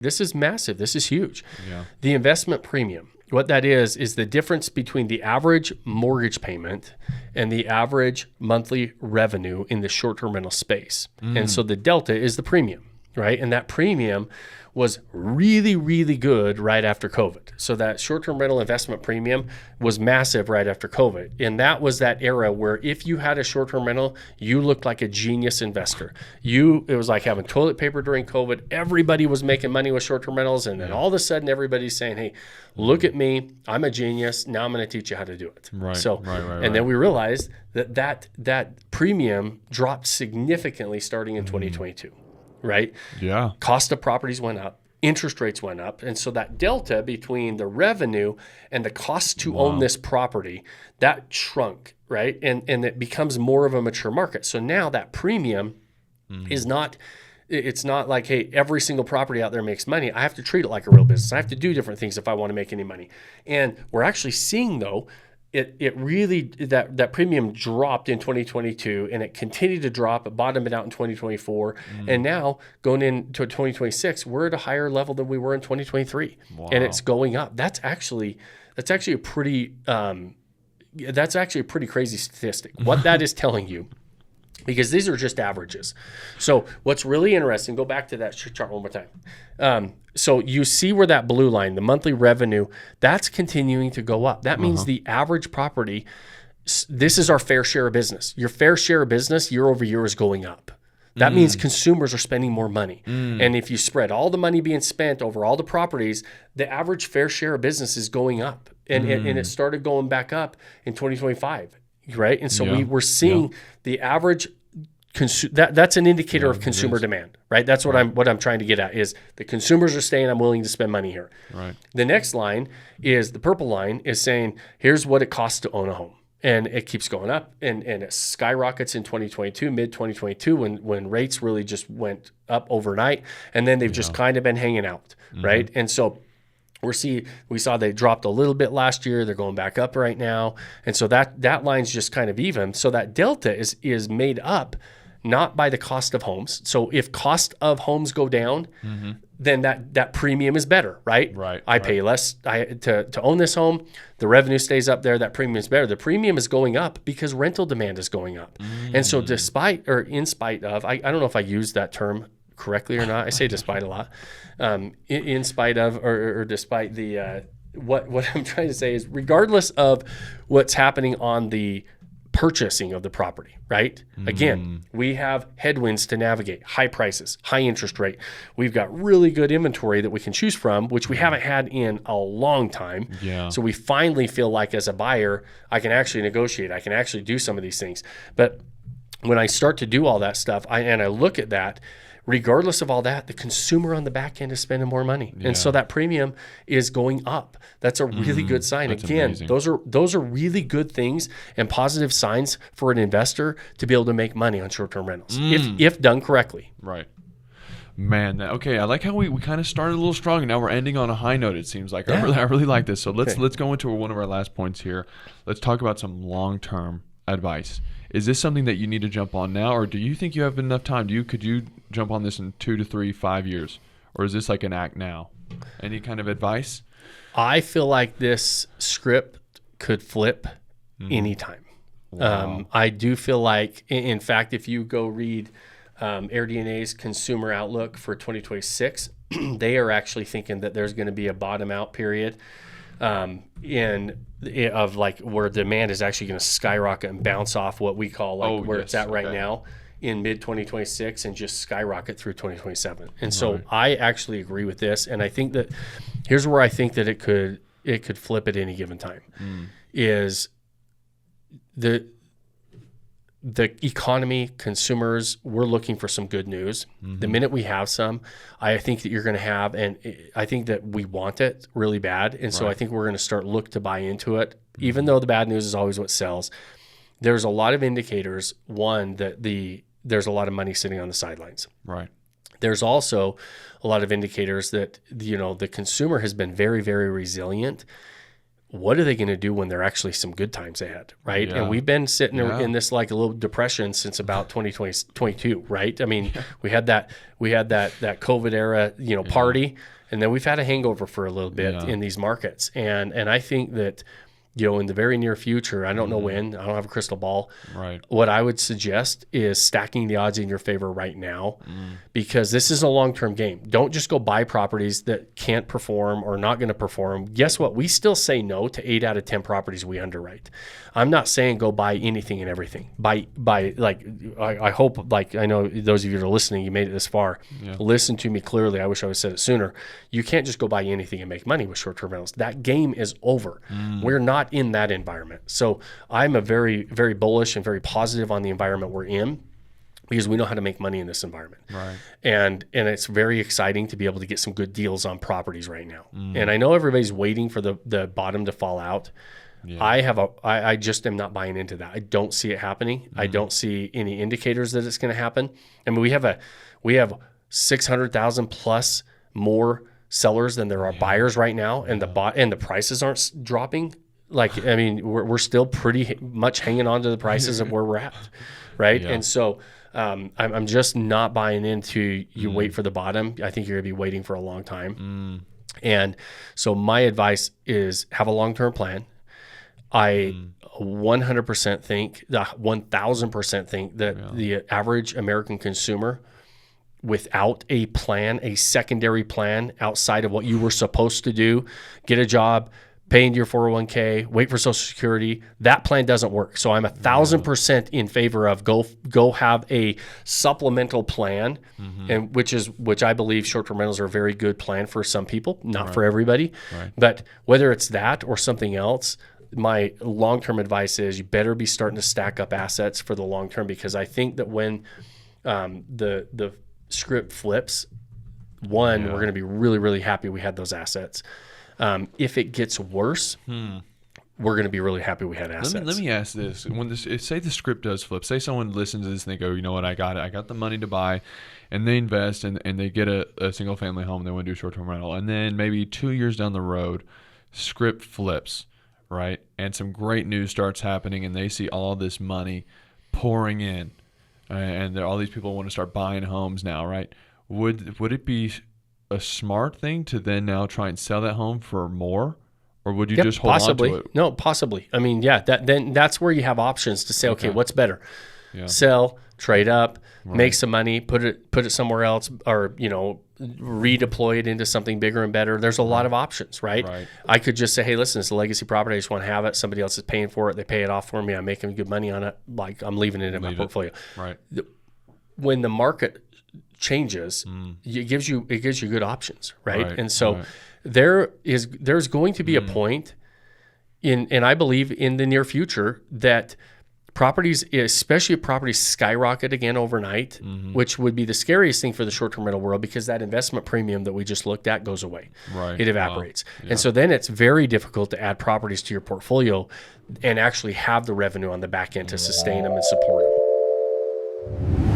This is massive. This is huge. Yeah. The investment premium, what that is the difference between the average mortgage payment and the average monthly revenue in the short-term rental space. And so the delta is the premium, right? And that premium was really, really good right after COVID. So that short-term rental investment premium was massive right after COVID. And that was that era where if you had a short-term rental, you looked like a genius investor. It was like having toilet paper during COVID. Everybody was making money with short-term rentals. And then all of a sudden, everybody's saying, hey, look at me. I'm a genius. Now I'm going to teach you how to do it. Right. And then we realized that premium dropped significantly starting in 2022. Right? Yeah. Cost of properties went up, interest rates went up. And so that delta between the revenue and the cost to own this property, that shrunk, right? And it becomes more of a mature market. So now that premium is not, it's not like, hey, every single property out there makes money. I have to treat it like a real business. I have to do different things if I want to make any money. And we're actually seeing though, it really, that premium dropped in 2022 and it continued to drop. It bottomed out in 2024. And now going into 2026, we're at a higher level than we were in 2023. Wow. And it's going up. That's actually a pretty crazy statistic. What that is telling you, because these are just averages. So what's really interesting, go back to that chart one more time. So you see where that blue line, the monthly revenue, that's continuing to go up. That means the average property, this is our fair share of business. Your fair share of business year over year is going up. That means consumers are spending more money. And if you spread all the money being spent over all the properties, the average fair share of business is going up. And it started going back up in 2025, right? And so we're seeing the average that's an indicator of consumer demand, right? That's what I'm trying to get at is the consumers are saying I'm willing to spend money here. Right. The next line is the purple line is saying here's what it costs to own a home. And it keeps going up and it skyrockets in 2022, mid 2022 when rates really just went up overnight. And then they've just kind of been hanging out, right? And so we saw they dropped a little bit last year. They're going back up right now. And so that line's just kind of even. So that delta is made up not by the cost of homes. So if cost of homes go down, then that premium is better, right? Right. I pay less to own this home. The revenue stays up there. That premium is better. The premium is going up because rental demand is going up. And so in spite of, I don't know if I used that term correctly or not. I say despite a lot. In spite of or despite the what I'm trying to say is regardless of what's happening on the purchasing of the property, right? Again, we have headwinds to navigate, high prices, high interest rate. We've got really good inventory that we can choose from, which we haven't had in a long time. Yeah. So we finally feel like as a buyer, I can actually negotiate. I can actually do some of these things. But when I start to do all that stuff, I look at that, regardless of all that, the consumer on the back end is spending more money. And so that premium is going up. That's a really good sign. That's Again, amazing. those are really good things and positive signs for an investor to be able to make money on short-term rentals if done correctly. Right. Man, okay. I like how we kind of started a little strong and now we're ending on a high note, it seems like. Yeah. I really like this. So let's go into one of our last points here. Let's talk about some long-term advice. Is this something that you need to jump on now, or do you think you have enough time? Could you jump on this in 2 to 3, 5 years? Or is this like an act now? Any kind of advice? I feel like this script could flip anytime. Wow. I do feel like, in fact, if you go read AirDNA's consumer outlook for 2026, they are actually thinking that there's going to be a bottom out period of like where demand is actually going to skyrocket and bounce off what we call it's at right now in mid 2026 and just skyrocket through 2027. And so I actually agree with this. And I think that here's where I think that it could flip at any given time is the economy, consumers, we're looking for some good news. The minute we have some, I think that you're going to have, and I think that we want it really bad. And so I think we're going to start look to buy into it, even though the bad news is always what sells. There's a lot of indicators, one, that there's a lot of money sitting on the sidelines. Right. There's also a lot of indicators that, the consumer has been very, very resilient. what are they going to do when there are actually some good times ahead, right? Yeah. And we've been sitting Yeah. in this like a little depression since about 2022, right? I mean, we had that COVID era, party, and then we've had a hangover for a little bit in these markets. And I think that, in the very near future, I don't know when, I don't have a crystal ball. Right. What I would suggest is stacking the odds in your favor right now, because this is a long-term game. Don't just go buy properties that can't perform or not going to perform. Guess what? We still say no to 8 out of 10 properties we underwrite. I'm not saying go buy anything and everything. I hope, I know those of you that are listening, you made it this far. Yeah. Listen to me clearly. I wish I would have said it sooner. You can't just go buy anything and make money with short-term rentals. That game is over. We're not in that environment. So I'm a very, very bullish and very positive on the environment we're in, because we know how to make money in this environment. Right. And it's very exciting to be able to get some good deals on properties right now. And I know everybody's waiting for the bottom to fall out. Yeah. I just am not buying into that. I don't see it happening. I don't see any indicators that it's going to happen. I mean, we have 600,000 plus more sellers than there are buyers right now, and the prices aren't dropping. Like, I mean, we're still pretty much hanging on to the prices of where we're at, right? Yeah. And so I'm just not buying into you wait for the bottom. I think you're going to be waiting for a long time. And so my advice is have a long-term plan. I 100% think, 1,000% think that the average American consumer, without a plan, a secondary plan outside of what you were supposed to do, get a job, pay into your 401k, wait for Social Security, that plan doesn't work. So I'm 1,000% in favor of go have a supplemental plan, and which I believe short-term rentals are a very good plan for some people, not for everybody. Right. But whether it's that or something else, my long-term advice is you better be starting to stack up assets for the long term, because I think that when the script flips, we're going to be really, really happy we had those assets. If it gets worse, we're going to be really happy we had assets. Let me ask this: say the script does flip, say someone listens to this and they go, you know what, I got it, I got the money to buy, and they invest and they get a single family home, they want to do short term rental, and then maybe 2 years down the road, script flips, right, and some great news starts happening, and they see all this money pouring in, and all these people want to start buying homes now, right? Would it be a smart thing to then now try and sell that home for more, or would you just hold on to it? No, possibly. I mean, then that's where you have options to say, okay, what's better? Yeah. Sell, trade up, make some money, put it somewhere else, or redeploy it into something bigger and better. There's a lot of options, right? I could just say, hey, listen, it's a legacy property. I just want to have it. Somebody else is paying for it. They pay it off for me. I'm making good money on it. Like, I'm leaving it in my portfolio. Right. When the market changes, it gives you good options, right? And so there's going to be a point and I believe in the near future that properties, especially if properties skyrocket again overnight, which would be the scariest thing for the short-term rental world, because that investment premium that we just looked at goes away. Right. It evaporates. Wow. Yeah. And so then it's very difficult to add properties to your portfolio and actually have the revenue on the back end to sustain them and support them.